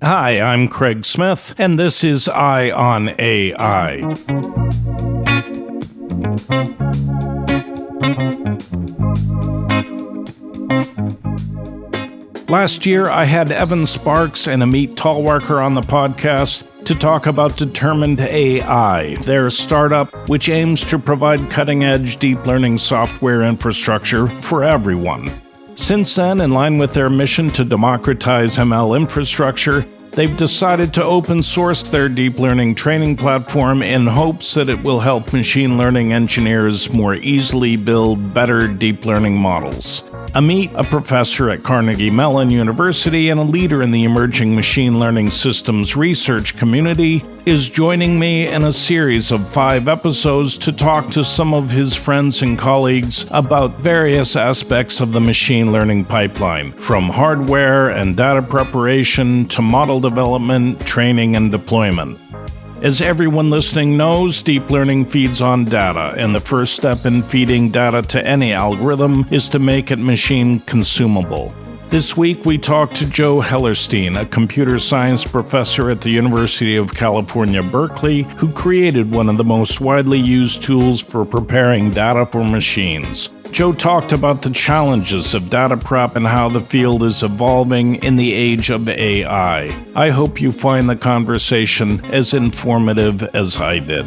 Hi, I'm Craig Smith, and this is Eye on AI. Last year, I had Evan Sparks and Amit Talwarkar on the podcast to talk about Determined AI, their startup which aims to provide cutting-edge deep learning software infrastructure for everyone. Since then, in line with their mission to democratize ML infrastructure, they've decided to open source their deep learning training platform in hopes that it will help machine learning engineers more easily build better deep learning models. Amit, a professor at Carnegie Mellon University and a leader in the emerging machine learning systems research community, is joining me in a series of 5 episodes to talk to some of his friends and colleagues about various aspects of the machine learning pipeline, from hardware and data preparation to model development, training, and deployment. As everyone listening knows, deep learning feeds on data, and the first step in feeding data to any algorithm is to make it machine consumable. This week, we talked to Joe Hellerstein, a computer science professor at the University of California, Berkeley, who created one of the most widely used tools for preparing data for machines. Joe talked about the challenges of data prep and how the field is evolving in the age of AI. I hope you find the conversation as informative as I did.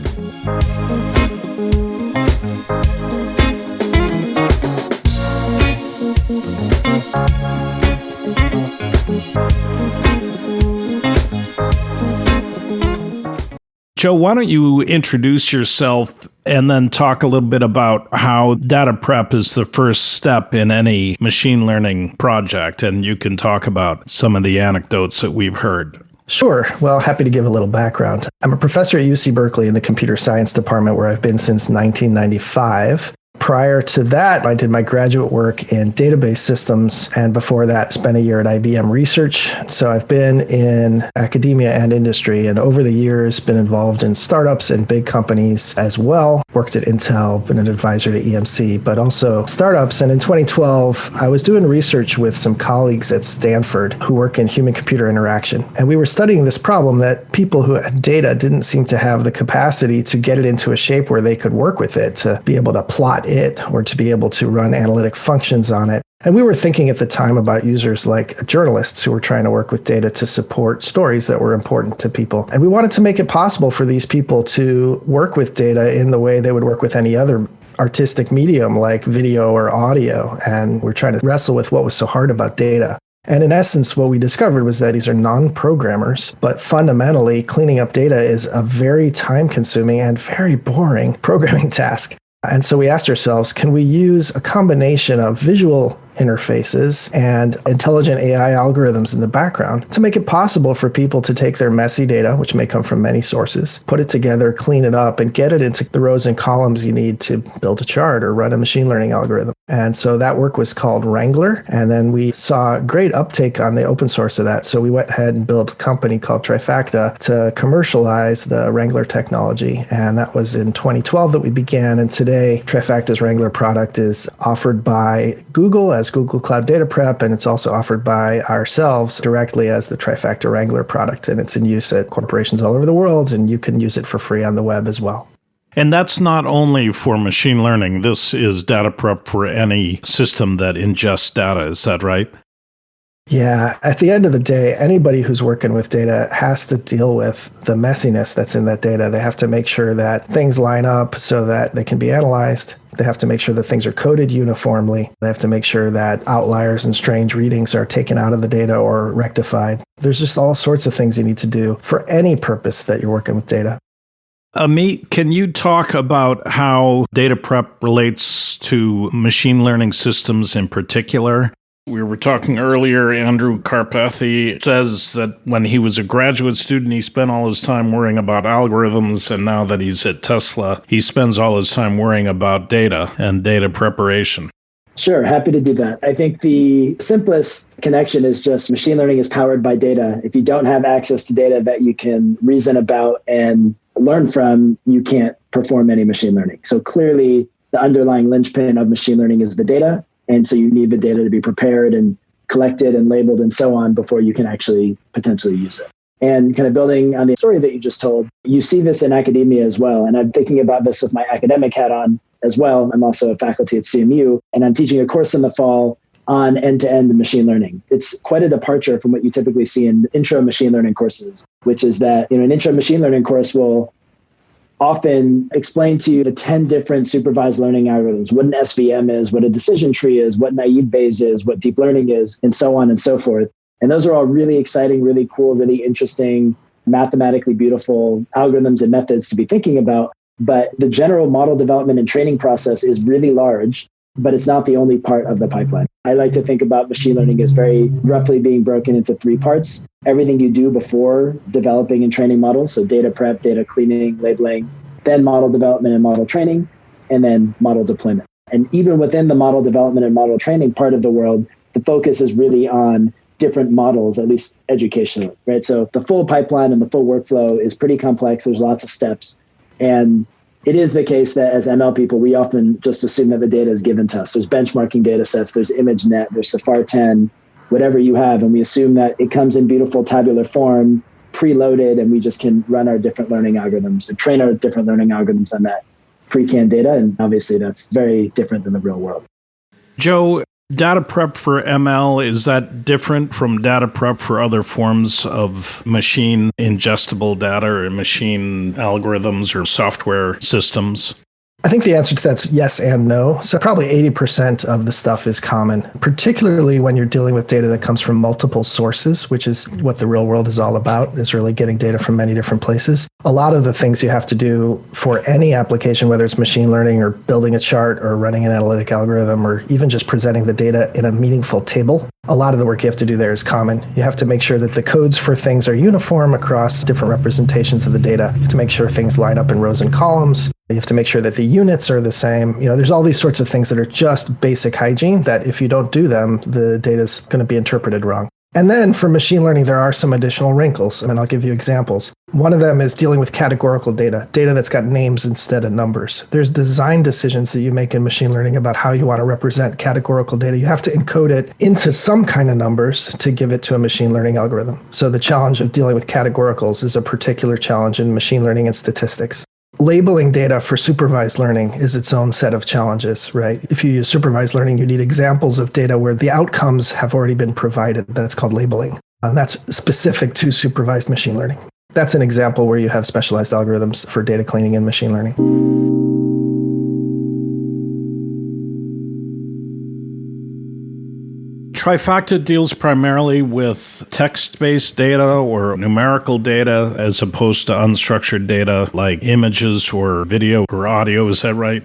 Joe, why don't you introduce yourself and then talk a little bit about how data prep is the first step in any machine learning project, and you can talk about some of the anecdotes that we've heard. Sure. Well, happy to give a little background. I'm a professor at UC Berkeley in the computer science department where I've been since 1995. Prior to that, I did my graduate work in database systems, and before that, spent a year at IBM Research. So I've been in academia and industry, and over the years, been involved in startups and big companies as well. Worked at Intel, been an advisor to EMC, but also startups. And in 2012, I was doing research with some colleagues at Stanford who work in human-computer interaction. And we were studying this problem that people who had data didn't seem to have the capacity to get it into a shape where they could work with it, to be able to plot it or to be able to run analytic functions on it. And we were thinking at the time about users like journalists who were trying to work with data to support stories that were important to people. And we wanted to make it possible for these people to work with data in the way they would work with any other artistic medium like video or audio. And we're trying to wrestle with what was so hard about data. And in essence, what we discovered was that these are non-programmers, but fundamentally cleaning up data is a very time-consuming and very boring programming task. And so we asked ourselves, can we use a combination of visual interfaces and intelligent AI algorithms in the background to make it possible for people to take their messy data, which may come from many sources, put it together, clean it up, and get it into the rows and columns you need to build a chart or run a machine learning algorithm. And so that work was called Wrangler. And then we saw great uptake on the open source of that. So we went ahead and built a company called Trifacta to commercialize the Wrangler technology. And that was in 2012 that we began. And today, Trifacta's Wrangler product is offered by Google as Google Cloud Data Prep, and it's also offered by ourselves directly as the Trifacta Wrangler product. And it's in use at corporations all over the world, and you can use it for free on the web as well. And that's not only for machine learning. This is data prep for any system that ingests data. Is that right? Yeah. At the end of the day, anybody who's working with data has to deal with the messiness that's in that data. They have to make sure that things line up so that they can be analyzed. They have to make sure that things are coded uniformly. They have to make sure that outliers and strange readings are taken out of the data or rectified. There's just all sorts of things you need to do for any purpose that you're working with data. Amit, can you talk about how data prep relates to machine learning systems in particular? We were talking earlier, Andrew Karpathy says that when he was a graduate student, he spent all his time worrying about algorithms, and now that he's at Tesla, he spends all his time worrying about data and data preparation. Sure, happy to do that. I think the simplest connection is just machine learning is powered by data. If you don't have access to data that you can reason about and learn from, you can't perform any machine learning. So clearly, the underlying linchpin of machine learning is the data. And so you need the data to be prepared and collected and labeled and so on before you can actually potentially use it. And kind of building on the story that you just told, you see this in academia as well. And I'm thinking about this with my academic hat on as well. I'm also a faculty at CMU, and I'm teaching a course in the fall on end-to-end machine learning. It's quite a departure from what you typically see in intro machine learning courses, which is that an intro machine learning course will often explain to you the 10 different supervised learning algorithms, what an SVM is, what a decision tree is, what naive Bayes is, what deep learning is, and so on and so forth. And those are all really exciting, really cool, really interesting, mathematically beautiful algorithms and methods to be thinking about. But the general model development and training process is really large, but it's not the only part of the pipeline. I like to think about machine learning as very roughly being broken into 3 parts. Everything you do before developing and training models, so data prep, data cleaning, labeling, then model development and model training, and then model deployment. And even within the model development and model training part of the world, the focus is really on different models, at least educationally, right? So the full pipeline and the full workflow is pretty complex. There's lots of steps. And it is the case that as ML people, we often just assume that the data is given to us. There's benchmarking data sets, there's ImageNet, there's Safar 10, whatever you have. And we assume that it comes in beautiful tabular form, preloaded, and we just can run our different learning algorithms and train our different learning algorithms on that pre-canned data. And obviously that's very different than the real world. Joe, data prep for ML, is that different from data prep for other forms of machine ingestible data or machine algorithms or software systems? I think the answer to that's yes and no. So probably 80% of the stuff is common, particularly when you're dealing with data that comes from multiple sources, which is what the real world is all about, is really getting data from many different places. A lot of the things you have to do for any application, whether it's machine learning or building a chart or running an analytic algorithm or even just presenting the data in a meaningful table, a lot of the work you have to do there is common. You have to make sure that the codes for things are uniform across different representations of the data. You have to make sure things line up in rows and columns. You have to make sure that the units are the same. There's all these sorts of things that are just basic hygiene that if you don't do them, the data is going to be interpreted wrong. And then for machine learning, there are some additional wrinkles, and I'll give you examples. One of them is dealing with categorical data that's got names instead of numbers. There's design decisions that you make in machine learning about how you want to represent categorical data. You have to encode it into some kind of numbers to give it to a machine learning algorithm. So the challenge of dealing with categoricals is a particular challenge in machine learning and statistics. Labeling data for supervised learning is its own set of challenges, right? If you use supervised learning, you need examples of data where the outcomes have already been provided. That's called labeling. And that's specific to supervised machine learning. That's an example where you have specialized algorithms for data cleaning in machine learning. Trifacta deals primarily with text-based data or numerical data as opposed to unstructured data like images or video or audio. Is that right?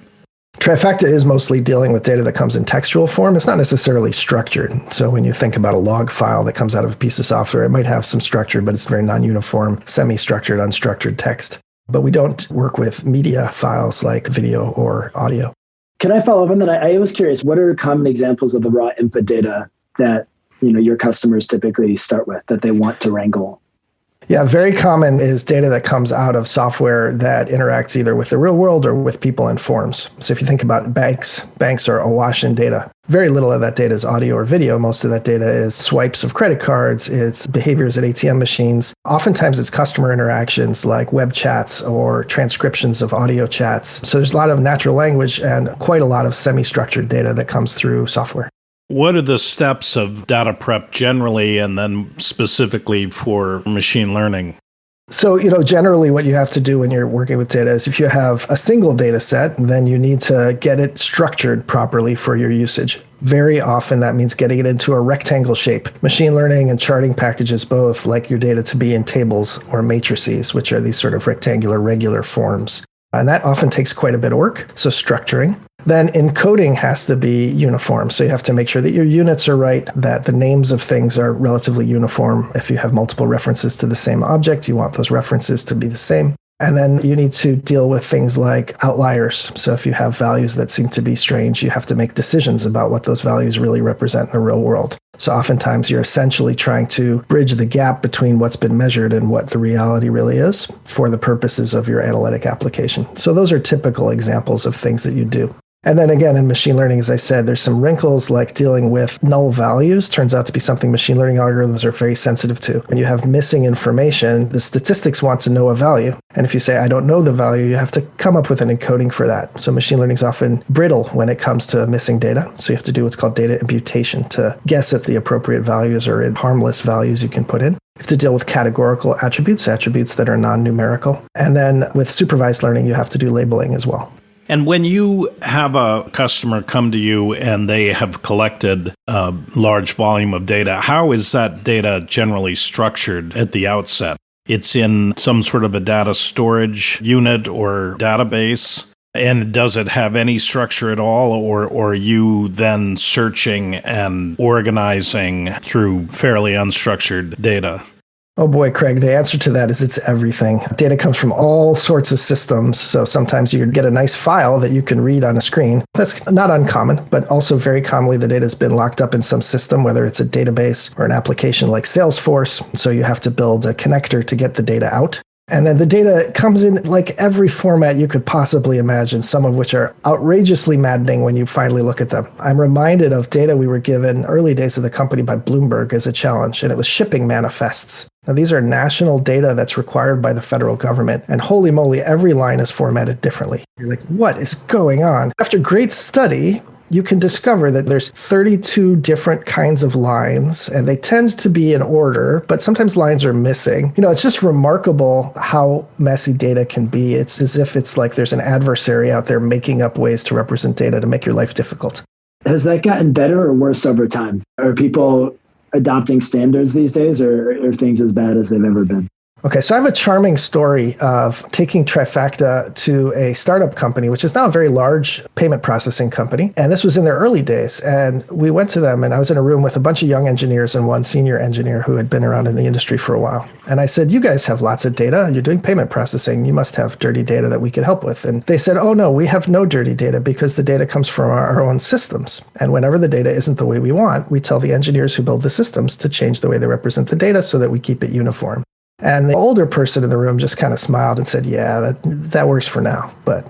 Trifacta is mostly dealing with data that comes in textual form. It's not necessarily structured. So when you think about a log file that comes out of a piece of software, it might have some structure, but it's very non-uniform, semi-structured, unstructured text. But we don't work with media files like video or audio. Can I follow up on that? I was curious, what are common examples of the raw input data that your customers typically start with that they want to wrangle? Yeah, very common is data that comes out of software that interacts either with the real world or with people in forms. So if you think about banks are awash in data. Very little of that data is audio or video. Most of that data is swipes of credit cards. It's behaviors at ATM machines. Oftentimes it's customer interactions like web chats or transcriptions of audio chats. So there's a lot of natural language and quite a lot of semi-structured data that comes through software. What are the steps of data prep generally and then specifically for machine learning? So, generally what you have to do when you're working with data is if you have a single data set, then you need to get it structured properly for your usage. Very often that means getting it into a rectangle shape. Machine learning and charting packages both like your data to be in tables or matrices, which are these sort of rectangular, regular forms. And that often takes quite a bit of work. So structuring. Then encoding has to be uniform. So you have to make sure that your units are right, that the names of things are relatively uniform. If you have multiple references to the same object, you want those references to be the same. And then you need to deal with things like outliers. So if you have values that seem to be strange, you have to make decisions about what those values really represent in the real world. So oftentimes you're essentially trying to bridge the gap between what's been measured and what the reality really is for the purposes of your analytic application. So those are typical examples of things that you do. And then again, in machine learning, as I said, there's some wrinkles like dealing with null values. Turns out to be something machine learning algorithms are very sensitive to. When you have missing information, the statistics want to know a value. And if you say, I don't know the value, you have to come up with an encoding for that. So machine learning is often brittle when it comes to missing data. So you have to do what's called data imputation to guess at the appropriate values or harmless values you can put in. You have to deal with categorical attributes that are non-numerical. And then with supervised learning, you have to do labeling as well. And when you have a customer come to you and they have collected a large volume of data, how is that data generally structured at the outset? It's in some sort of a data storage unit or database? And does it have any structure at all, or are you then searching and organizing through fairly unstructured data? Oh boy, Craig, the answer to that is it's everything. Data comes from all sorts of systems. So sometimes you get a nice file that you can read on a screen. That's not uncommon, but also very commonly the data has been locked up in some system, whether it's a database or an application like Salesforce. So you have to build a connector to get the data out. And then the data comes in like every format you could possibly imagine, some of which are outrageously maddening when you finally look at them. I'm reminded of data we were given early days of the company by Bloomberg as a challenge, and it was shipping manifests. Now, these are national data that's required by the federal government, and holy moly, every line is formatted differently. You're like, what is going on? After great study, you can discover that there's 32 different kinds of lines, and they tend to be in order, but sometimes lines are missing. It's just remarkable how messy data can be. It's as if it's like there's an adversary out there making up ways to represent data to make your life difficult. Has that gotten better or worse over time? Are people adopting standards these days, or are things as bad as they've ever been? Okay, so I have a charming story of taking Trifacta to a startup company, which is now a very large payment processing company. And this was in their early days. And we went to them, and I was in a room with a bunch of young engineers and one senior engineer who had been around in the industry for a while. And I said, you guys have lots of data, and you're doing payment processing. You must have dirty data that we could help with. And they said, oh, no, we have no dirty data because the data comes from our own systems. And whenever the data isn't the way we want, we tell the engineers who build the systems to change the way they represent the data so that we keep it uniform. And the older person in the room just kind of smiled and said, yeah, that works for now. But,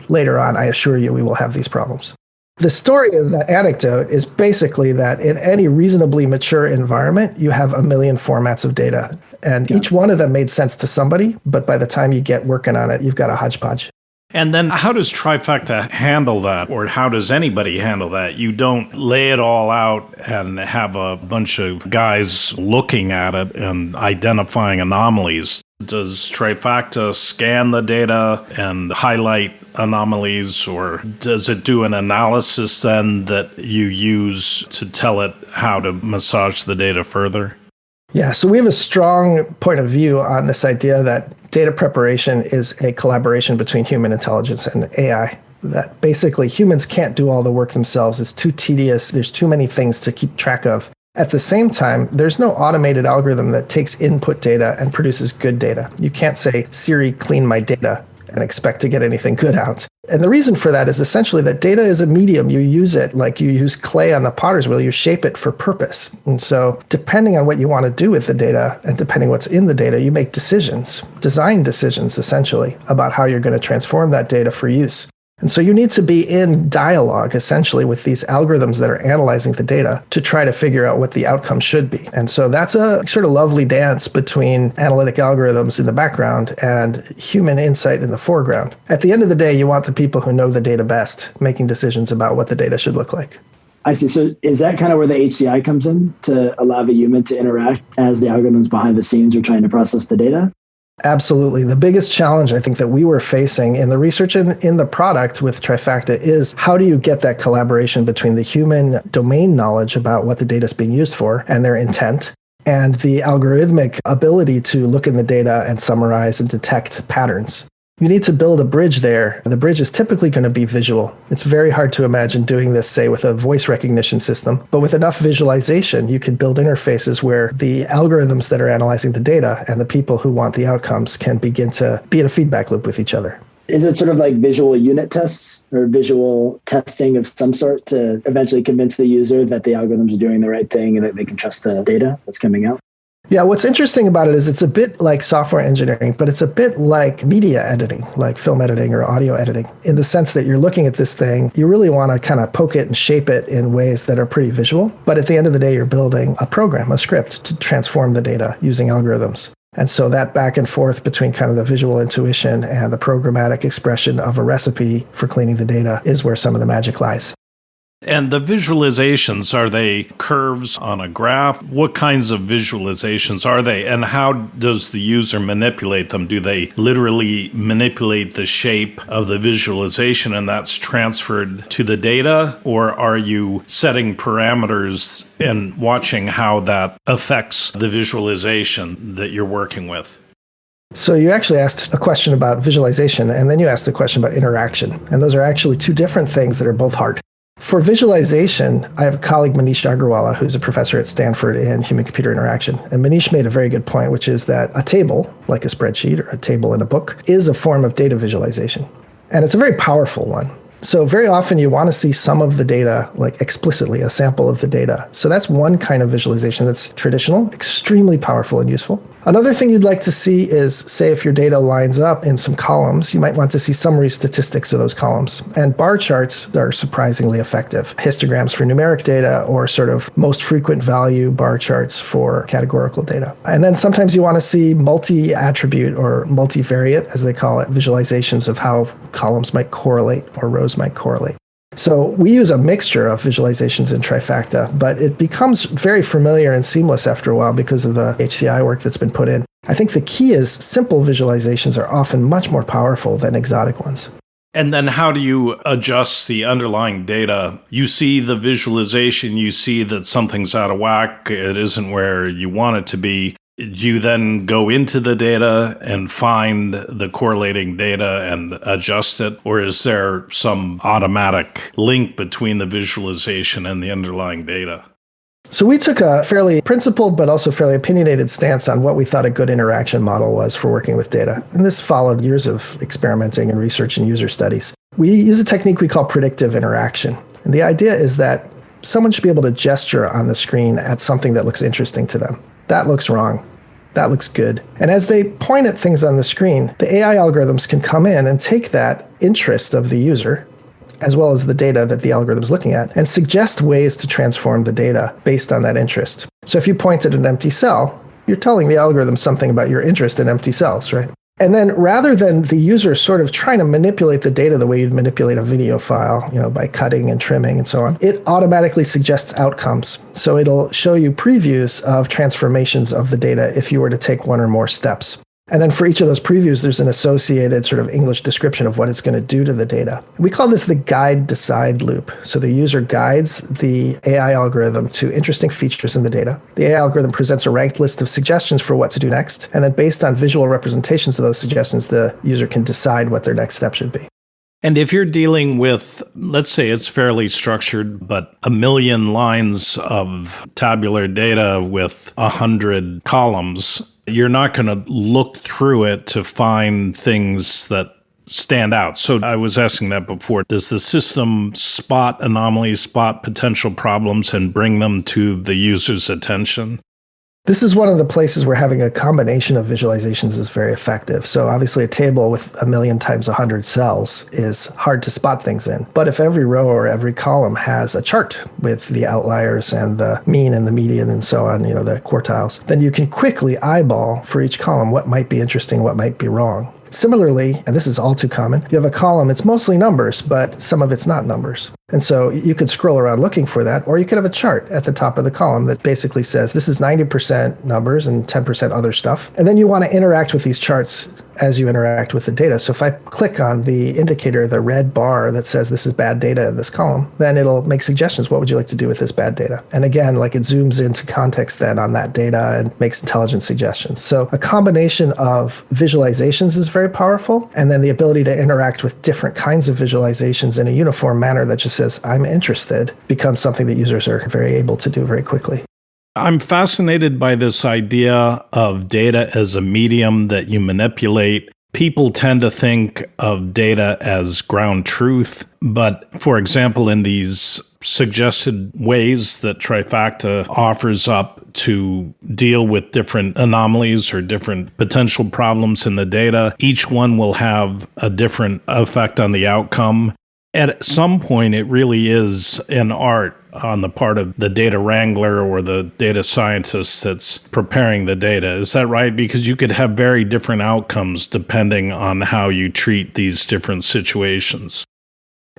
later on, I assure you we will have these problems. The story of that anecdote is basically that in any reasonably mature environment, you have a million formats of data. And each one of them made sense to somebody. But by the time you get working on it, you've got a hodgepodge. And then how does Trifacta handle that, or how does anybody handle that? You don't lay it all out and have a bunch of guys looking at it and identifying anomalies. Does Trifacta scan the data and highlight anomalies, or does it do an analysis then that you use to tell it how to massage the data further? Yeah, so we have a strong point of view on this idea that data preparation is a collaboration between human intelligence and AI. That basically humans can't do all the work themselves. It's too tedious. There's too many things to keep track of. At the same time, there's no automated algorithm that takes input data and produces good data. You can't say, Siri, clean my data, and expect to get anything good out. And the reason for that is essentially that data is a medium. You use it like you use clay on the potter's wheel. You shape it for purpose. And so depending on what you want to do with the data and depending what's in the data, you make decisions, design decisions essentially about how you're going to transform that data for use. And so you need to be in dialogue, essentially, with these algorithms that are analyzing the data to try to figure out what the outcome should be. And so that's a sort of lovely dance between analytic algorithms in the background and human insight in the foreground. At the end of the day, you want the people who know the data best making decisions about what the data should look like. I see. So is that kind of where the HCI comes in, to allow the human to interact as the algorithms behind the scenes are trying to process the data? Absolutely. The biggest challenge I think that we were facing in the research and in the product with Trifacta is how do you get that collaboration between the human domain knowledge about what the data is being used for and their intent, and the algorithmic ability to look in the data and summarize and detect patterns. You need to build a bridge there. The bridge is typically going to be visual. It's very hard to imagine doing this, say, with a voice recognition system. But with enough visualization, you can build interfaces where the algorithms that are analyzing the data and the people who want the outcomes can begin to be in a feedback loop with each other. Is it sort of like visual unit tests or visual testing of some sort to eventually convince the user that the algorithms are doing the right thing and that they can trust the data that's coming out? Yeah, what's interesting about it is it's a bit like software engineering, but it's a bit like media editing, like film editing or audio editing, in the sense that you're looking at this thing, you really want to kind of poke it and shape it in ways that are pretty visual. But at the end of the day, you're building a program, a script to transform the data using algorithms. And so that back and forth between kind of the visual intuition and the programmatic expression of a recipe for cleaning the data is where some of the magic lies. And the visualizations, are they curves on a graph? What kinds of visualizations are they? And how does the user manipulate them? Do they literally manipulate the shape of the visualization and that's transferred to the data? Or are you setting parameters and watching how that affects the visualization that you're working with? So you actually asked a question about visualization, and then you asked a question about interaction. And those are actually two different things that are both hard. For visualization, I have a colleague, Manish Agarwala, who's a professor at Stanford in human-computer interaction. And Manish made a very good point, which is that a table, like a spreadsheet or a table in a book, is a form of data visualization. And it's a very powerful one. So very often you want to see some of the data, like explicitly, a sample of the data. So that's one kind of visualization that's traditional, extremely powerful and useful. Another thing you'd like to see is, say, if your data lines up in some columns, you might want to see summary statistics of those columns. And bar charts are surprisingly effective. Histograms for numeric data or sort of most frequent value bar charts for categorical data. And then sometimes you want to see multi-attribute or multivariate, as they call it, visualizations of how columns might correlate or rows might correlate. So we use a mixture of visualizations in Trifacta, but it becomes very familiar and seamless after a while because of the HCI work that's been put in. I think the key is simple visualizations are often much more powerful than exotic ones. And then how do you adjust the underlying data? You see the visualization, you see that something's out of whack, it isn't where you want it to be. Do you then go into the data and find the correlating data and adjust it? Or is there some automatic link between the visualization and the underlying data? So we took a fairly principled but also fairly opinionated stance on what we thought a good interaction model was for working with data. And this followed years of experimenting and research and user studies. We use a technique we call predictive interaction. And the idea is that someone should be able to gesture on the screen at something that looks interesting to them. That looks wrong. That looks good. And as they point at things on the screen, the AI algorithms can come in and take that interest of the user, as well as the data that the algorithm is looking at, and suggest ways to transform the data based on that interest. So if you point at an empty cell, you're telling the algorithm something about your interest in empty cells, right? And then rather than the user sort of trying to manipulate the data the way you'd manipulate a video file, by cutting and trimming and so on, it automatically suggests outcomes. So it'll show you previews of transformations of the data if you were to take one or more steps. And then for each of those previews, there's an associated sort of English description of what it's going to do to the data. We call this the guide-decide loop. So the user guides the AI algorithm to interesting features in the data. The AI algorithm presents a ranked list of suggestions for what to do next. And then based on visual representations of those suggestions, the user can decide what their next step should be. And if you're dealing with, let's say it's fairly structured, but 1 million lines of tabular data with 100 columns, you're not going to look through it to find things that stand out. So I was asking that before. Does the system spot anomalies, spot potential problems, and bring them to the user's attention? This is one of the places where having a combination of visualizations is very effective. So obviously a table with 1 million times 100 cells is hard to spot things in. But if every row or every column has a chart with the outliers and the mean and the median and so on, the quartiles, then you can quickly eyeball for each column what might be interesting, what might be wrong. Similarly, and this is all too common, you have a column, it's mostly numbers, but some of it's not numbers. And so you could scroll around looking for that, or you could have a chart at the top of the column that basically says this is 90% numbers and 10% other stuff. And then you want to interact with these charts as you interact with the data. So if I click on the indicator, the red bar that says this is bad data in this column, then it'll make suggestions. What would you like to do with this bad data? And again, it zooms into context then on that data and makes intelligent suggestions. So a combination of visualizations is very powerful. And then the ability to interact with different kinds of visualizations in a uniform manner that just says, I'm interested, becomes something that users are very able to do very quickly. I'm fascinated by this idea of data as a medium that you manipulate. People tend to think of data as ground truth, but for example, in these suggested ways that Trifacta offers up to deal with different anomalies or different potential problems in the data. Each one will have a different effect on the outcome. At some point, it really is an art on the part of the data wrangler or the data scientist that's preparing the data. Is that right? Because you could have very different outcomes depending on how you treat these different situations.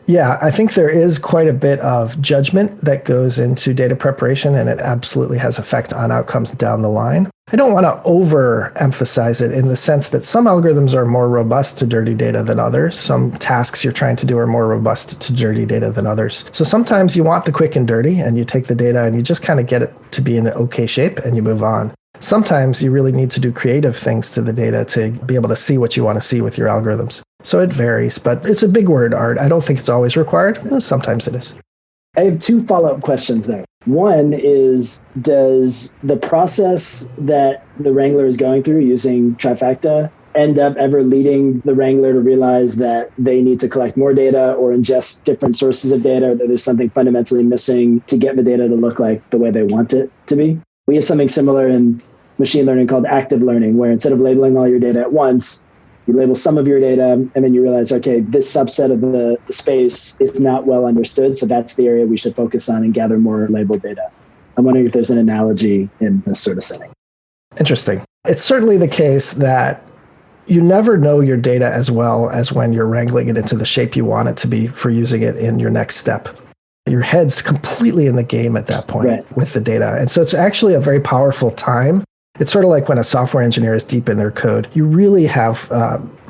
Yeah, I think there is quite a bit of judgment that goes into data preparation, and it absolutely has effect on outcomes down the line. I don't want to overemphasize it in the sense that some algorithms are more robust to dirty data than others. Some tasks you're trying to do are more robust to dirty data than others. So sometimes you want the quick and dirty, and you take the data and you just kind of get it to be in an okay shape and you move on. Sometimes you really need to do creative things to the data to be able to see what you want to see with your algorithms. So it varies, but it's a big word, Art. I don't think it's always required. Sometimes it is. I have two follow-up questions there. One is, does the process that the Wrangler is going through using Trifacta end up ever leading the Wrangler to realize that they need to collect more data or ingest different sources of data, or that there's something fundamentally missing to get the data to look like the way they want it to be? We have something similar in machine learning called active learning, where instead of labeling all your data at once, you label some of your data, and then you realize, okay, this subset of the space is not well understood, so that's the area we should focus on and gather more labeled data. I'm wondering if there's an analogy in this sort of setting. Interesting. It's certainly the case that you never know your data as well as when you're wrangling it into the shape you want it to be for using it in your next step. Your head's completely in the game at that point with the data. And so it's actually a very powerful time. It's sort of like when a software engineer is deep in their code. You really have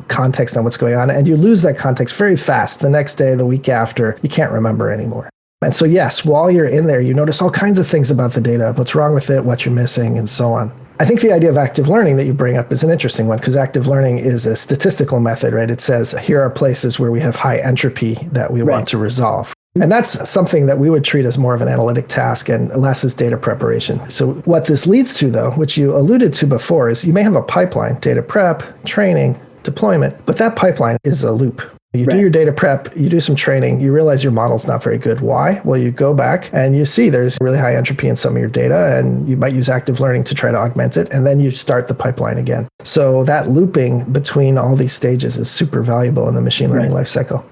context on what's going on, and you lose that context very fast. The next day, the week after, you can't remember anymore. And so yes, while you're in there, you notice all kinds of things about the data, what's wrong with it, what you're missing, and so on. I think the idea of active learning that you bring up is an interesting one, because active learning is a statistical method, right? It says, here are places where we have high entropy that we want to resolve. And that's something that we would treat as more of an analytic task and less as data preparation. So what this leads to, though, which you alluded to before, is you may have a pipeline, data prep, training, deployment, but that pipeline is a loop. You do your data prep, you do some training, you realize your model's not very good. Why? Well, you go back and you see there's really high entropy in some of your data, and you might use active learning to try to augment it, and then you start the pipeline again. So that looping between all these stages is super valuable in the machine learning lifecycle.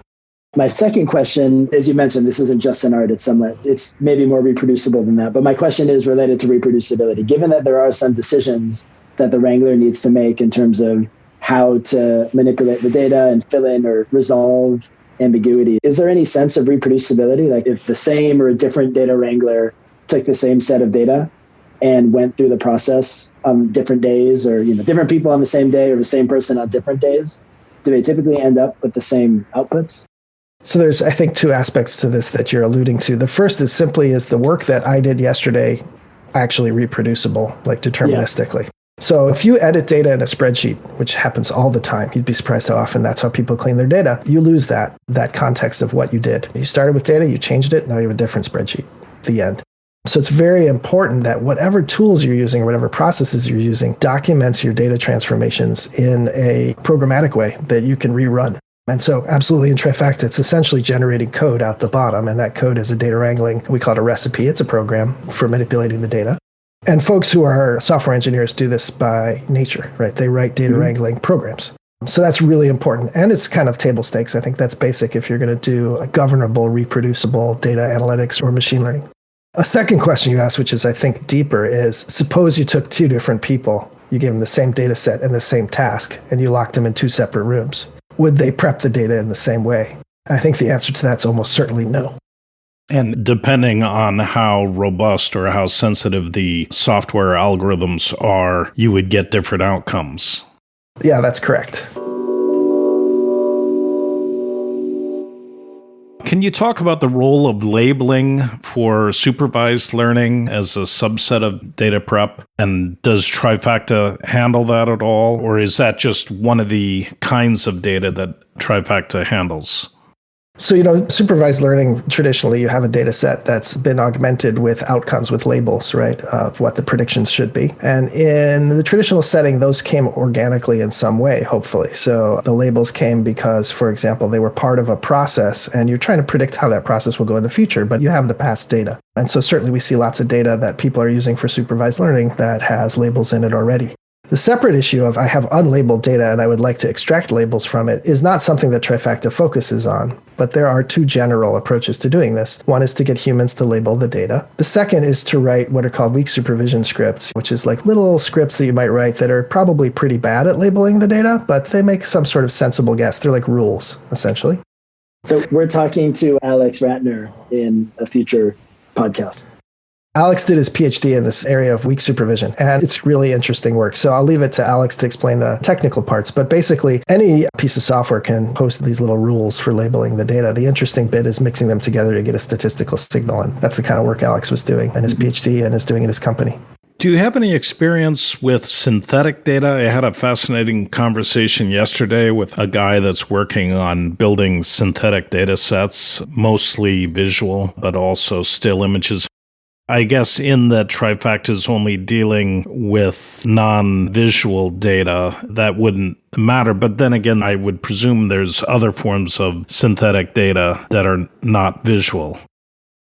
My second question, as you mentioned, this isn't just an art, it's maybe more reproducible than that. But my question is related to reproducibility. Given that there are some decisions that the Wrangler needs to make in terms of how to manipulate the data and fill in or resolve ambiguity, is there any sense of reproducibility? Like if the same or a different data wrangler took the same set of data and went through the process on different days, or different people on the same day, or the same person on different days, do they typically end up with the same outputs? So there's, I think, two aspects to this that you're alluding to. The first is simply, is the work that I did yesterday actually reproducible, like deterministically? Yeah. So if you edit data in a spreadsheet, which happens all the time, you'd be surprised how often that's how people clean their data, you lose that context of what you did. You started with data, you changed it, now you have a different spreadsheet, the end. So it's very important that whatever tools you're using or whatever processes you're using documents your data transformations in a programmatic way that you can rerun. And so absolutely in Trifacta, it's essentially generating code out the bottom, and that code is a data wrangling. We call it a recipe. It's a program for manipulating the data. And folks who are software engineers do this by nature, right? They write data wrangling programs. So that's really important. And it's kind of table stakes. I think that's basic if you're going to do a governable, reproducible data analytics or machine learning. A second question you asked, which is, I think, deeper, is suppose you took two different people, you gave them the same data set and the same task, and you locked them in two separate rooms. Would they prep the data in the same way? I think the answer to that's almost certainly no. And depending on how robust or how sensitive the software algorithms are, you would get different outcomes. Yeah, that's correct. Can you talk about the role of labeling for supervised learning as a subset of data prep? And does Trifacta handle that at all? Or is that just one of the kinds of data that Trifacta handles? So, supervised learning, traditionally, you have a data set that's been augmented with outcomes, with labels, right, of what the predictions should be. And in the traditional setting, those came organically in some way, hopefully. So the labels came because, for example, they were part of a process, and you're trying to predict how that process will go in the future, but you have the past data. And so certainly we see lots of data that people are using for supervised learning that has labels in it already. The separate issue of I have unlabeled data and I would like to extract labels from it is not something that Trifacta focuses on, but there are two general approaches to doing this. One is to get humans to label the data. The second is to write what are called weak supervision scripts, which is like little scripts that you might write that are probably pretty bad at labeling the data, but they make some sort of sensible guess. They're like rules, essentially. So we're talking to Alex Ratner in a future podcast. Alex did his PhD in this area of weak supervision, and it's really interesting work. So I'll leave it to Alex to explain the technical parts. But basically, any piece of software can post these little rules for labeling the data. The interesting bit is mixing them together to get a statistical signal. And that's the kind of work Alex was doing in his PhD and is doing in his company. Do you have any experience with synthetic data? I had a fascinating conversation yesterday with a guy that's working on building synthetic data sets, mostly visual, but also still images. I guess in that Trifacta is only dealing with non-visual data, that wouldn't matter. But then again, I would presume there's other forms of synthetic data that are not visual.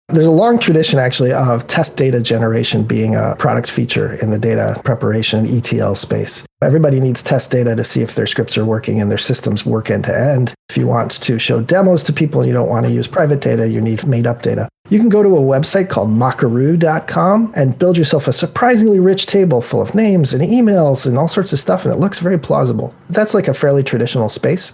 There's a long tradition, actually, of test data generation being a product feature in the data preparation ETL space. Everybody needs test data to see if their scripts are working and their systems work end to end. If you want to show demos to people and you don't want to use private data, you need made-up data. You can go to a website called Makaroo.com and build yourself a surprisingly rich table full of names and emails and all sorts of stuff, and it looks very plausible. That's like a fairly traditional space.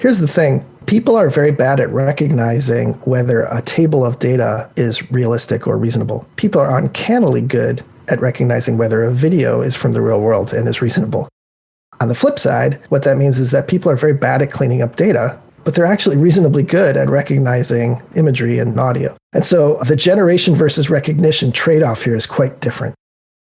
Here's the thing. People are very bad at recognizing whether a table of data is realistic or reasonable. People are uncannily good at recognizing whether a video is from the real world and is reasonable. On the flip side, what that means is that people are very bad at cleaning up data, but they're actually reasonably good at recognizing imagery and audio. And so the generation versus recognition trade-off here is quite different.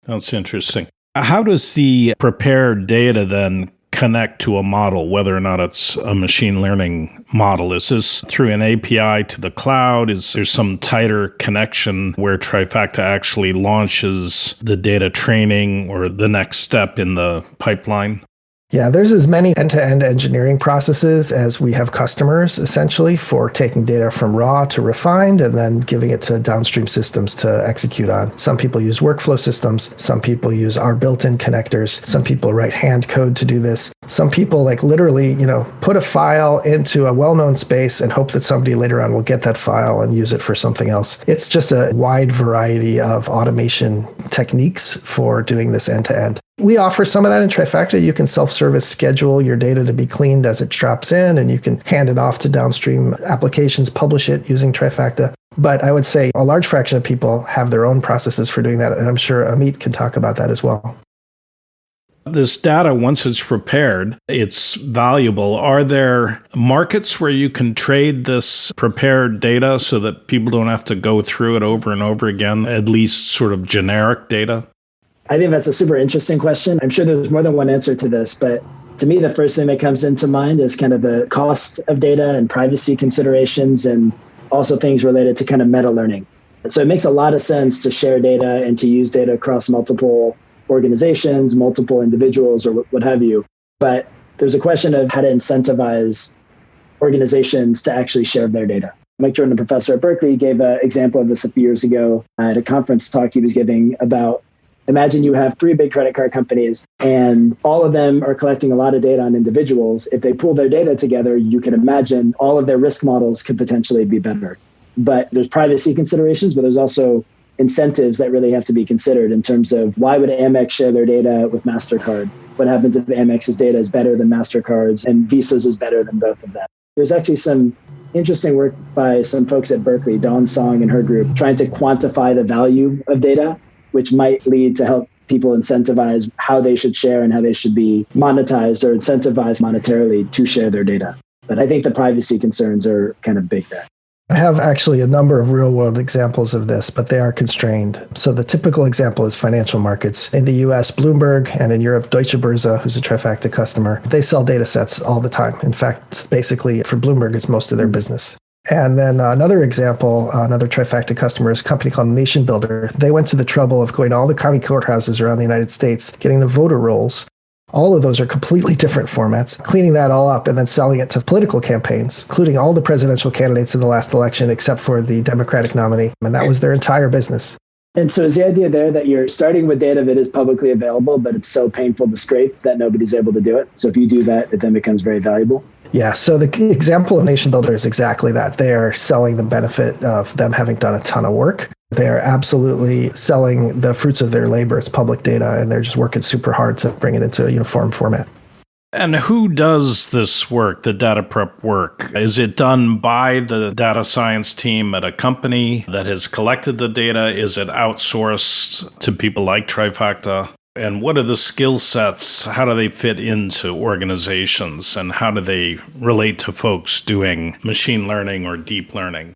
That's interesting. How does the prepared data then connect to a model, whether or not it's a machine learning model? Is this through an API to the cloud? Is there some tighter connection where Trifacta actually launches the data training or the next step in the pipeline? Yeah, there's as many end-to-end engineering processes as we have customers, essentially, for taking data from raw to refined and then giving it to downstream systems to execute on. Some people use workflow systems. Some people use our built-in connectors. Some people write hand code to do this. Some people literally, put a file into a well-known space and hope that somebody later on will get that file and use it for something else. It's just a wide variety of automation techniques for doing this end-to-end. We offer some of that in Trifacta. You can self-service schedule your data to be cleaned as it drops in, and you can hand it off to downstream applications, publish it using Trifacta. But I would say a large fraction of people have their own processes for doing that, and I'm sure Amit can talk about that as well. This data, once it's prepared, it's valuable. Are there markets where you can trade this prepared data so that people don't have to go through it over and over again, at least sort of generic data? I think that's a super interesting question. I'm sure there's more than one answer to this, but to me, the first thing that comes into mind is kind of the cost of data and privacy considerations, and also things related to kind of meta learning. So it makes a lot of sense to share data and to use data across multiple organizations, multiple individuals, or what have you. But there's a question of how to incentivize organizations to actually share their data. Mike Jordan, a professor at Berkeley, gave an example of this a few years ago at a conference talk he was giving about, imagine you have 3 big credit card companies and all of them are collecting a lot of data on individuals. If they pool their data together, you can imagine all of their risk models could potentially be better. But there's privacy considerations, but there's also incentives that really have to be considered in terms of why would Amex share their data with MasterCard? What happens if Amex's data is better than MasterCard's and Visa's is better than both of them? There's actually some interesting work by some folks at Berkeley, Dawn Song and her group, trying to quantify the value of data, which might lead to help people incentivize how they should share and how they should be monetized or incentivized monetarily to share their data. But I think the privacy concerns are kind of big there. I have actually a number of real-world examples of this, but they are constrained. So the typical example is financial markets. In the US, Bloomberg, and in Europe, Deutsche Börse, who's a Trifacta customer, they sell data sets all the time. In fact, basically for Bloomberg, it's most of their business. And then another example, another Trifacta customer is a company called Nation Builder. They went to the trouble of going to all the county courthouses around the United States, getting the voter rolls. All of those are completely different formats, cleaning that all up and then selling it to political campaigns, including all the presidential candidates in the last election, except for the Democratic nominee. And that was their entire business. And so is the idea there that you're starting with data that is publicly available, but it's so painful to scrape that nobody's able to do it? So if you do that, it then becomes very valuable? Yeah, so the example of Nation Builder is exactly that. They are selling the benefit of them having done a ton of work. They are absolutely selling the fruits of their labor. It's public data, and they're just working super hard to bring it into a uniform format. And who does this work, the data prep work? Is it done by the data science team at a company that has collected the data? Is it outsourced to people like Trifacta? And what are the skill sets? How do they fit into organizations? And how do they relate to folks doing machine learning or deep learning?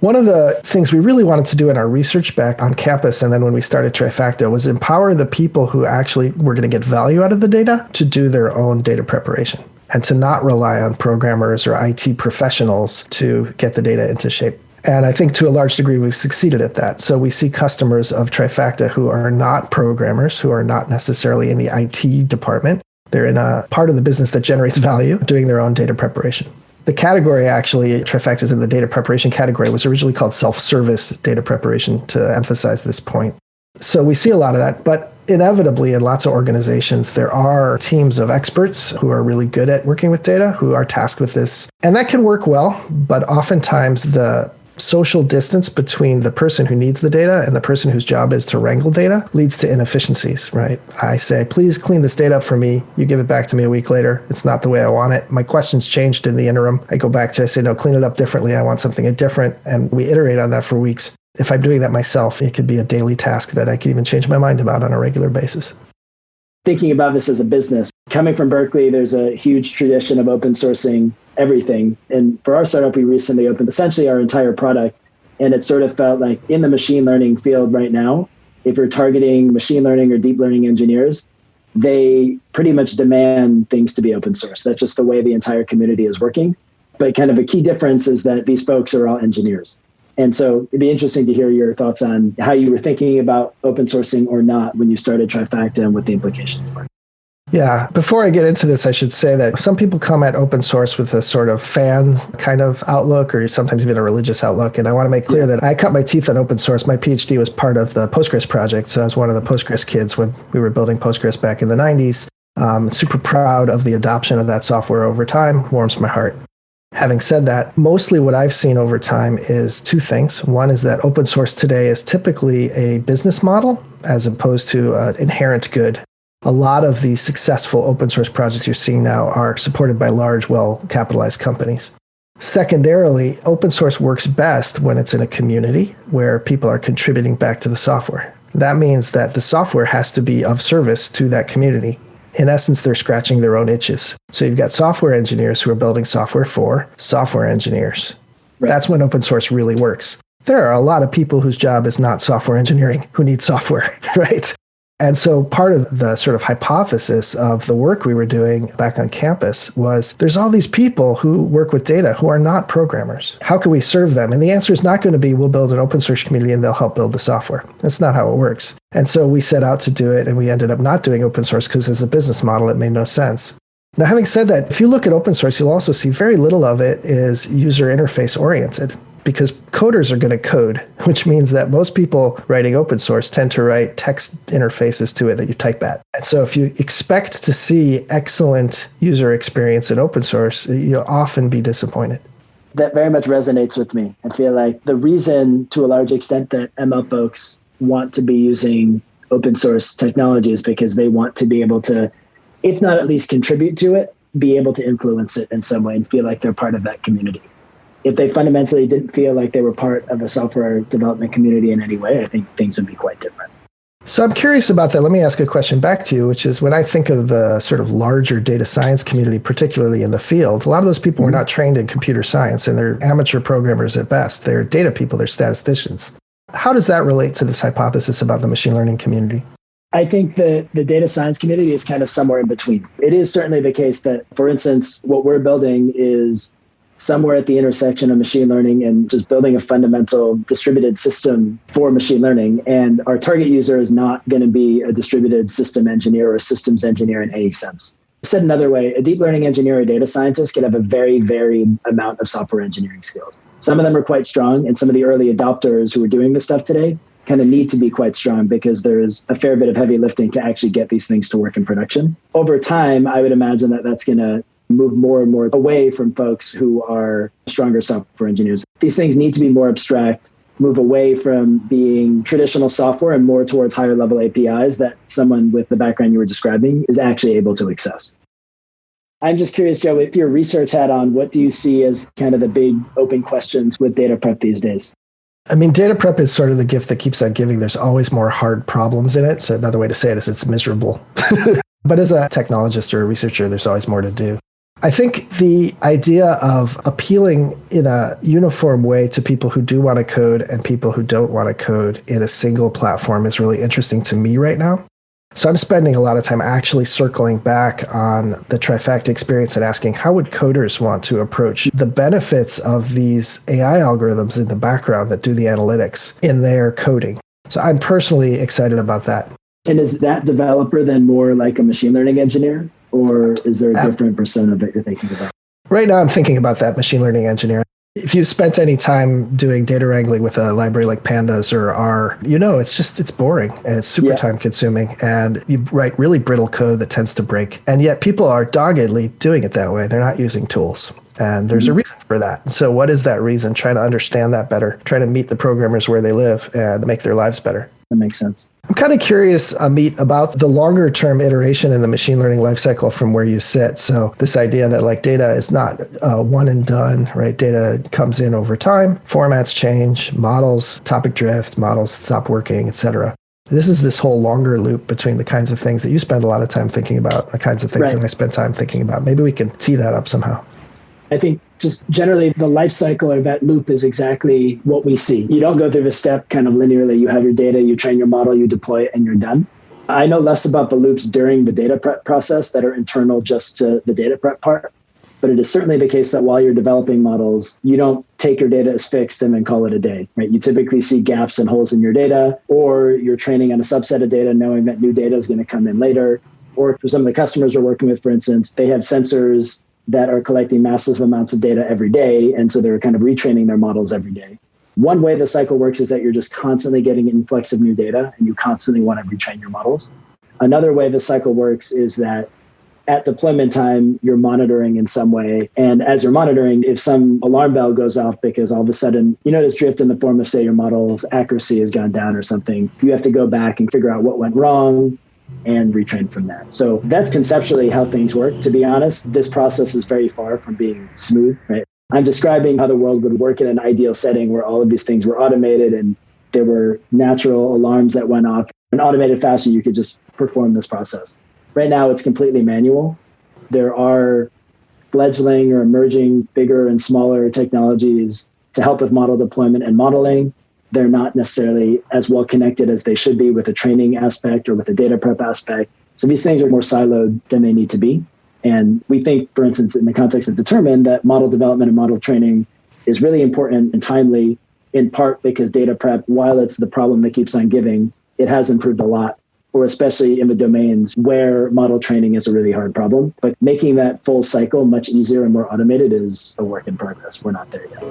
One of the things we really wanted to do in our research back on campus, and then when we started Trifacta, was empower the people who actually were going to get value out of the data to do their own data preparation and to not rely on programmers or IT professionals to get the data into shape. And I think to a large degree, we've succeeded at that. So we see customers of Trifacta who are not programmers, who are not necessarily in the IT department. They're in a part of the business that generates value, doing their own data preparation. The category, actually, Trifacta is in the data preparation category, was originally called self-service data preparation to emphasize this point. So we see a lot of that, but inevitably in lots of organizations, there are teams of experts who are really good at working with data, who are tasked with this. And that can work well, but oftentimes the social distance between the person who needs the data and the person whose job is to wrangle data leads to inefficiencies, right? I say, please clean this data up for me. You give it back to me a week later. It's not the way I want it. My questions changed in the interim. I go back to, I say, no, clean it up differently. I want something different. And we iterate on that for weeks. If I'm doing that myself, it could be a daily task that I could even change my mind about on a regular basis. Thinking about this as a business, coming from Berkeley, there's a huge tradition of open sourcing everything. And for our startup, we recently opened essentially our entire product. And it sort of felt like in the machine learning field right now, if you're targeting machine learning or deep learning engineers, they pretty much demand things to be open source. That's just the way the entire community is working. But kind of a key difference is that these folks are all engineers. And so it'd be interesting to hear your thoughts on how you were thinking about open sourcing or not when you started Trifacta and what the implications were. Yeah. Before I get into this, I should say that some people come at open source with a sort of fan kind of outlook or sometimes even a religious outlook. And I want to make clear that I cut my teeth on open source. My PhD was part of the Postgres project. So I was one of the Postgres kids when we were building Postgres back in the 90s. Super proud of the adoption of that software over time. Warms my heart. Having said that, mostly what I've seen over time is two things. One is that open source today is typically a business model as opposed to an inherent good. A lot of the successful open source projects you're seeing now are supported by large, well-capitalized companies. Secondarily, open source works best when it's in a community where people are contributing back to the software. That means that the software has to be of service to that community. In essence, they're scratching their own itches. So you've got software engineers who are building software for software engineers. Right. That's when open source really works. There are a lot of people whose job is not software engineering who need software, right? And so part of the sort of hypothesis of the work we were doing back on campus was there's all these people who work with data who are not programmers. How can we serve them? And the answer is not going to be we'll build an open source community and they'll help build the software. That's not how it works. And so we set out to do it and we ended up not doing open source because as a business model, it made no sense. Now, having said that, if you look at open source, you'll also see very little of it is user interface oriented. Because coders are going to code, which means that most people writing open source tend to write text interfaces to it that you type at. And so if you expect to see excellent user experience in open source, you'll often be disappointed. That very much resonates with me. I feel like the reason to a large extent that ML folks want to be using open source technology is because they want to be able to, if not at least contribute to it, be able to influence it in some way and feel like they're part of that community. If they fundamentally didn't feel like they were part of a software development community in any way, I think things would be quite different. So I'm curious about that. Let me ask a question back to you, which is when I think of the sort of larger data science community, particularly in the field, a lot of those people were not trained in computer science and they're amateur programmers at best. They're data people, they're statisticians. How does that relate to this hypothesis about the machine learning community? I think that the data science community is kind of somewhere in between. It is certainly the case that, for instance, what we're building is somewhere at the intersection of machine learning and just building a fundamental distributed system for machine learning. And our target user is not going to be a distributed system engineer or a systems engineer in any sense. Said another way, a deep learning engineer or data scientist could have a very varied amount of software engineering skills. Some of them are quite strong, and some of the early adopters who are doing this stuff today kind of need to be quite strong because there's a fair bit of heavy lifting to actually get these things to work in production. Over time, I would imagine that that's going to move more and more away from folks who are stronger software engineers. These things need to be more abstract, move away from being traditional software and more towards higher level APIs that someone with the background you were describing is actually able to access. I'm just curious, Joe, with your research hat on, what do you see as kind of the big open questions with data prep these days? I mean, data prep is sort of the gift that keeps on giving. There's always more hard problems in it. So another way to say it is it's miserable. But as a technologist or a researcher, there's always more to do. I think the idea of appealing in a uniform way to people who do want to code and people who don't want to code in a single platform is really interesting to me right now. So I'm spending a lot of time actually circling back on the Trifacta experience and asking, how would coders want to approach the benefits of these AI algorithms in the background that do the analytics in their coding? So I'm personally excited about that. And is that developer then more like a machine learning engineer, or is there a different persona that you're thinking about? Right now, I'm thinking about that machine learning engineer. If you've spent any time doing data wrangling with a library like Pandas or R, it's boring and it's super time consuming, and you write really brittle code that tends to break. And yet people are doggedly doing it that way. They're not using tools. And there's a reason for that. So what is that reason? Try to understand that better. Try to meet the programmers where they live and make their lives better. That makes sense. I'm kind of curious, Amit, about the longer term iteration in the machine learning lifecycle from where you sit. So this idea that like data is not one and done, right? Data comes in over time, formats change, models, topic drift, models stop working, et cetera. This is this whole longer loop between the kinds of things that you spend a lot of time thinking about, the kinds of things that I spend time thinking about. Maybe we can tee that up somehow. I think just generally the life cycle or that loop is exactly what we see. You don't go through the step kind of linearly. You have your data, you train your model, you deploy it, and you're done. I know less about the loops during the data prep process that are internal just to the data prep part, but it is certainly the case that while you're developing models, you don't take your data as fixed and then call it a day, right? You typically see gaps and holes in your data, or you're training on a subset of data knowing that new data is going to come in later. Or for some of the customers we're working with, for instance, they have sensors that are collecting massive amounts of data every day. And so they're kind of retraining their models every day. One way the cycle works is that you're just constantly getting an influx of new data and you constantly want to retrain your models. Another way the cycle works is that at deployment time, you're monitoring in some way. And as you're monitoring, if some alarm bell goes off because all of a sudden, you notice drift in the form of, say, your model's accuracy has gone down or something, you have to go back and figure out what went wrong and retrain from that. So that's conceptually how things work. To be honest, this process is very far from being smooth, right? I'm describing how the world would work in an ideal setting where all of these things were automated and there were natural alarms that went off. In automated fashion, you could just perform this process. Right now, it's completely manual. There are fledgling or emerging bigger and smaller technologies to help with model deployment and modeling. They're not necessarily as well connected as they should be with a training aspect or with a data prep aspect. So these things are more siloed than they need to be. And we think, for instance, in the context of Determine, that model development and model training is really important and timely, in part because data prep, while it's the problem that keeps on giving, it has improved a lot, or especially in the domains where model training is a really hard problem. But making that full cycle much easier and more automated is a work in progress. We're not there yet.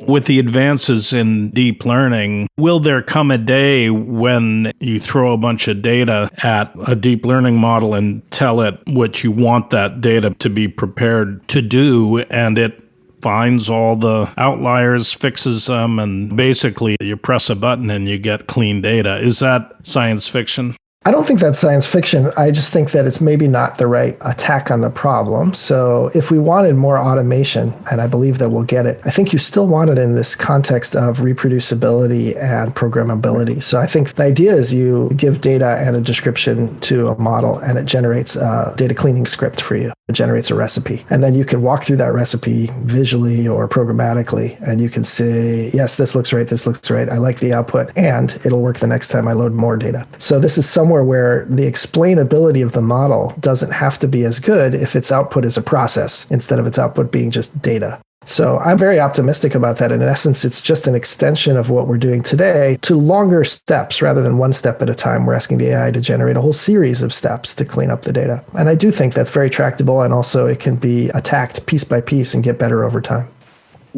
With the advances in deep learning, will there come a day when you throw a bunch of data at a deep learning model and tell it what you want that data to be prepared to do, and it finds all the outliers, fixes them, and basically you press a button and you get clean data? Is that science fiction? I don't think that's science fiction. I just think that it's maybe not the right attack on the problem. So if we wanted more automation, and I believe that we'll get it, I think you still want it in this context of reproducibility and programmability. So I think the idea is you give data and a description to a model and it generates a data cleaning script for you. It generates a recipe. And then you can walk through that recipe visually or programmatically, and you can say, yes, this looks right, I like the output, and it'll work the next time I load more data. So this is somewhere where the explainability of the model doesn't have to be as good if its output is a process, instead of its output being just data. So I'm very optimistic about that. And in essence, it's just an extension of what we're doing today to longer steps rather than one step at a time. We're asking the AI to generate a whole series of steps to clean up the data. And I do think that's very tractable. And also it can be attacked piece by piece and get better over time.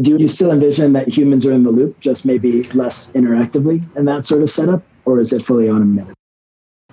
Do you still envision that humans are in the loop, just maybe less interactively in that sort of setup? Or is it fully automated?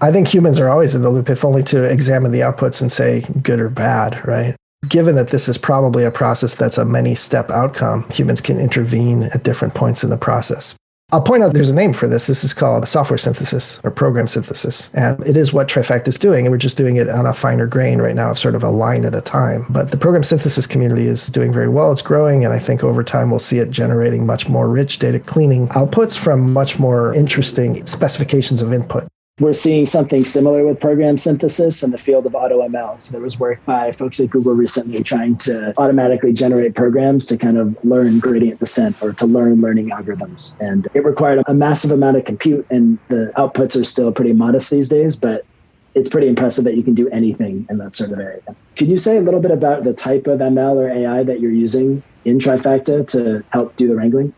I think humans are always in the loop, if only to examine the outputs and say good or bad, right? Given that this is probably a process that's a many-step outcome, humans can intervene at different points in the process. I'll point out there's a name for this. This is called software synthesis or program synthesis. And it is what Trifacta is doing. And we're just doing it on a finer grain right now of sort of a line at a time. But the program synthesis community is doing very well. It's growing. And I think over time, we'll see it generating much more rich data cleaning outputs from much more interesting specifications of input. We're seeing something similar with program synthesis in the field of AutoML. So there was work by folks at Google recently trying to automatically generate programs to kind of learn gradient descent or to learn learning algorithms. And it required a massive amount of compute, and the outputs are still pretty modest these days, but it's pretty impressive that you can do anything in that sort of area. Could you say a little bit about the type of ML or AI that you're using in Trifacta to help do the wrangling?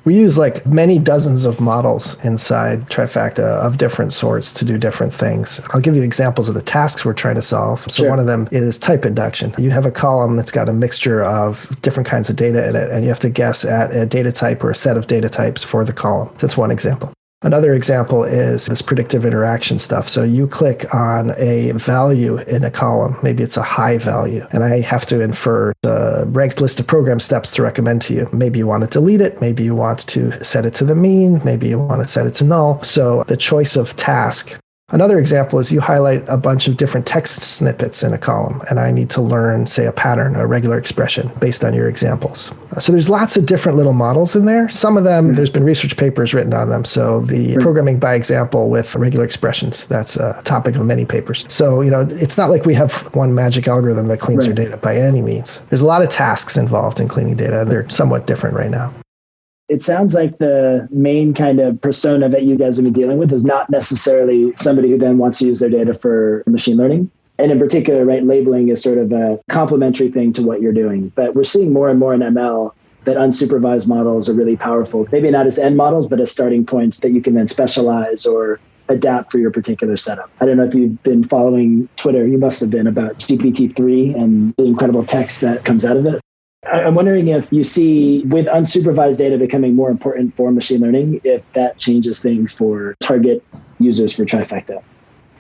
We use like many dozens of models inside Trifacta of different sorts to do different things. I'll give you examples of the tasks we're trying to solve. So One of them is type induction. You have a column that's got a mixture of different kinds of data in it, and you have to guess at a data type or a set of data types for the column. That's one example. Another example is this predictive interaction stuff. So you click on a value in a column, maybe it's a high value, and I have to infer the ranked list of program steps to recommend to you. Maybe you want to delete it, maybe you want to set it to the mean, maybe you want to set it to null. So the choice of task. Another example is you highlight a bunch of different text snippets in a column, and I need to learn, say, a pattern, a regular expression based on your examples. So there's lots of different little models in there. Some of them, there's been research papers written on them. So the programming by example with regular expressions, that's a topic of many papers. So, it's not like we have one magic algorithm that cleans your data by any means. There's a lot of tasks involved in cleaning data, and they're somewhat different right now. It sounds like the main kind of persona that you guys have been dealing with is not necessarily somebody who then wants to use their data for machine learning. And in particular, labeling is sort of a complementary thing to what you're doing. But we're seeing more and more in ML that unsupervised models are really powerful. Maybe not as end models, but as starting points that you can then specialize or adapt for your particular setup. I don't know if you've been following Twitter. You must have been, about GPT-3 and the incredible text that comes out of it. I'm wondering if you see, with unsupervised data becoming more important for machine learning, if that changes things for target users for Trifacta.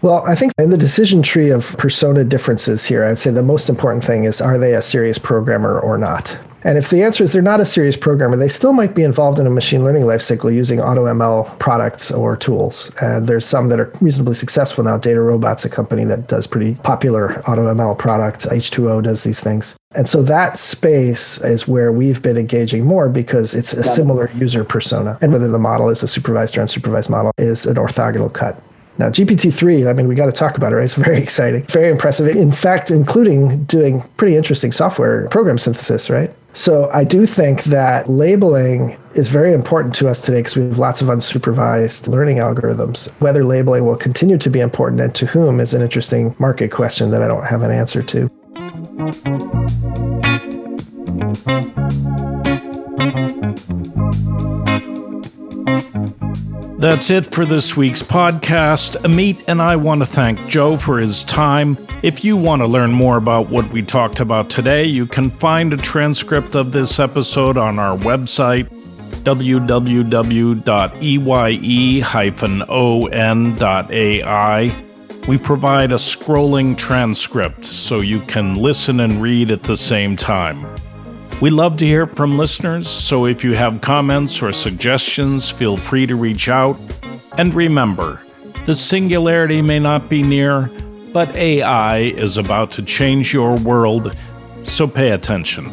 Well, I think in the decision tree of persona differences here, I'd say the most important thing is, are they a serious programmer or not? And if the answer is they're not a serious programmer, they still might be involved in a machine learning lifecycle using AutoML products or tools. And there's some that are reasonably successful now. Data Robot's a company that does pretty popular AutoML product. H2O does these things. And so that space is where we've been engaging more because it's a similar user persona. And whether the model is a supervised or unsupervised model is an orthogonal cut. Now, GPT-3, we got to talk about it, right? It's very exciting, very impressive. In fact, including doing pretty interesting software program synthesis, right? So I do think that labeling is very important to us today because we have lots of unsupervised learning algorithms. Whether labeling will continue to be important and to whom is an interesting market question that I don't have an answer to. That's it for this week's podcast. Amit and I want to thank Joe for his time. If you want to learn more about what we talked about today, you can find a transcript of this episode on our website, www.eye-on.ai. We provide a scrolling transcript so you can listen and read at the same time. We love to hear from listeners, so if you have comments or suggestions, feel free to reach out. And remember, the singularity may not be near, but AI is about to change your world, so pay attention.